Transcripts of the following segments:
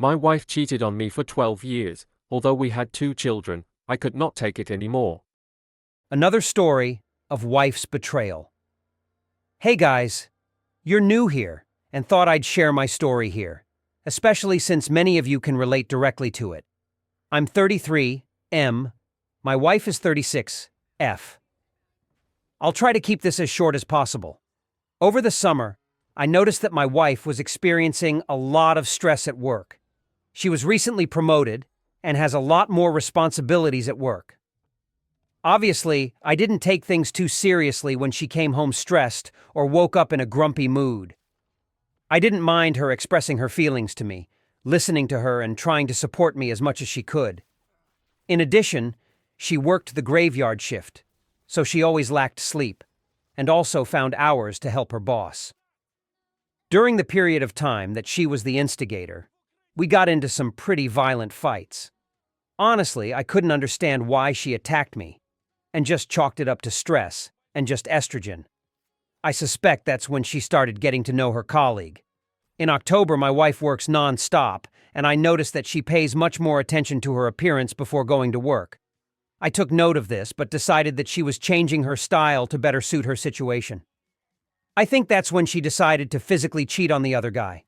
My wife cheated on me for 12 years. Although we had 2 children, I could not take it anymore. Another story of wife's betrayal. Hey guys, you're new here and thought I'd share my story here, especially since many of you can relate directly to it. I'm 33, M. My wife is 36, F. I'll try to keep this as short as possible. Over the summer, I noticed that my wife was experiencing a lot of stress at work. She was recently promoted and has a lot more responsibilities at work. Obviously, I didn't take things too seriously when she came home stressed or woke up in a grumpy mood. I didn't mind her expressing her feelings to me, listening to her and trying to support me as much as she could. In addition, she worked the graveyard shift, so she always lacked sleep, and also found hours to help her boss. During the period of time that she was the instigator, we got into some pretty violent fights. Honestly, I couldn't understand why she attacked me, and just chalked it up to stress and just estrogen. I suspect that's when she started getting to know her colleague. In October, my wife works non-stop, and I noticed that she pays much more attention to her appearance before going to work. I took note of this, but decided that she was changing her style to better suit her situation. I think that's when she decided to physically cheat on the other guy.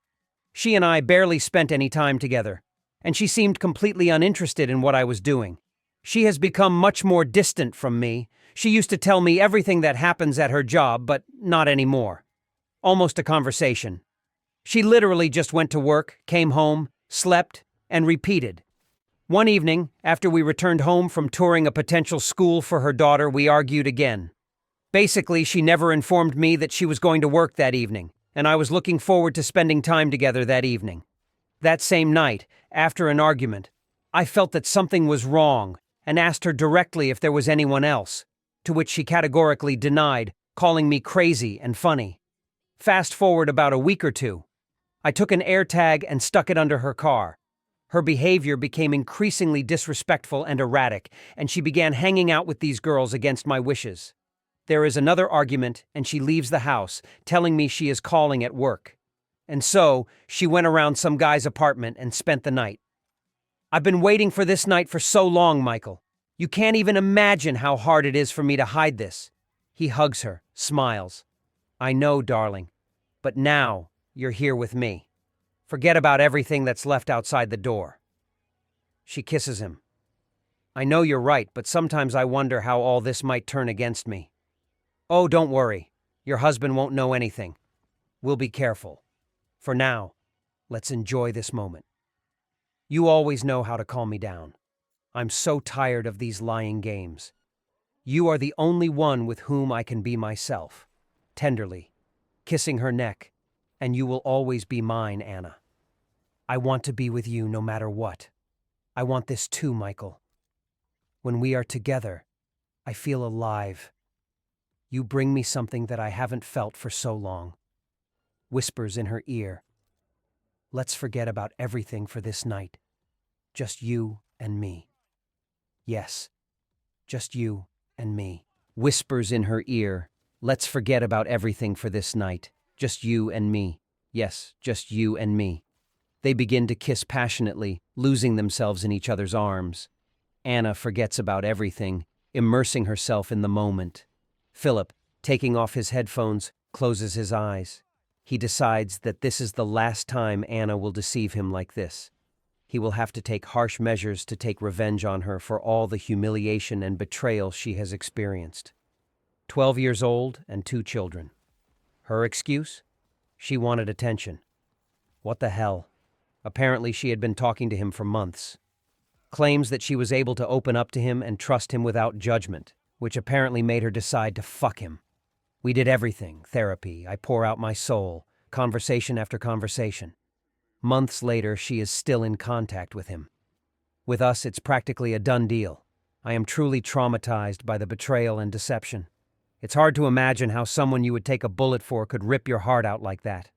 She and I barely spent any time together, and she seemed completely uninterested in what I was doing. She has become much more distant from me. She used to tell me everything that happens at her job, but not anymore. Almost a conversation. She literally just went to work, came home, slept, and repeated. One evening, after we returned home from touring a potential school for her daughter, we argued again. Basically, she never informed me that she was going to work that evening, and I was looking forward to spending time together that evening. That same night, after an argument, I felt that something was wrong and asked her directly if there was anyone else, to which she categorically denied, calling me crazy and funny. Fast forward about a week or two. I took an AirTag and stuck it under her car. Her behavior became increasingly disrespectful and erratic, and she began hanging out with these girls against my wishes. There is another argument, and she leaves the house, telling me she is calling at work. And so, she went around some guy's apartment and spent the night. I've been waiting for this night for so long, Michael. You can't even imagine how hard it is for me to hide this. He hugs her, smiles. I know, darling, but now you're here with me. Forget about everything that's left outside the door. She kisses him. I know you're right, but sometimes I wonder how all this might turn against me. Oh, don't worry. Your husband won't know anything. We'll be careful. For now, let's enjoy this moment. You always know how to calm me down. I'm so tired of these lying games. You are the only one with whom I can be myself. Tenderly, kissing her neck, and you will always be mine, Anna. I want to be with you no matter what. I want this too, Michael. When we are together, I feel alive. You bring me something that I haven't felt for so long. Whispers in her ear. Let's forget about everything for this night. Just you and me. Yes, just you and me. Whispers in her ear. Let's forget about everything for this night. Just you and me. Yes, just you and me. They begin to kiss passionately, losing themselves in each other's arms. Anna forgets about everything, immersing herself in the moment. Philip, taking off his headphones, closes his eyes. He decides that this is the last time Anna will deceive him like this. He will have to take harsh measures to take revenge on her for all the humiliation and betrayal she has experienced. 12 years old and 2 children. Her excuse? She wanted attention. What the hell? Apparently she had been talking to him for months. Claims that she was able to open up to him and trust him without judgment, which apparently made her decide to fuck him. We did everything, therapy, I pour out my soul, conversation after conversation. Months later, she is still in contact with him. With us, it's practically a done deal. I am truly traumatized by the betrayal and deception. It's hard to imagine how someone you would take a bullet for could rip your heart out like that.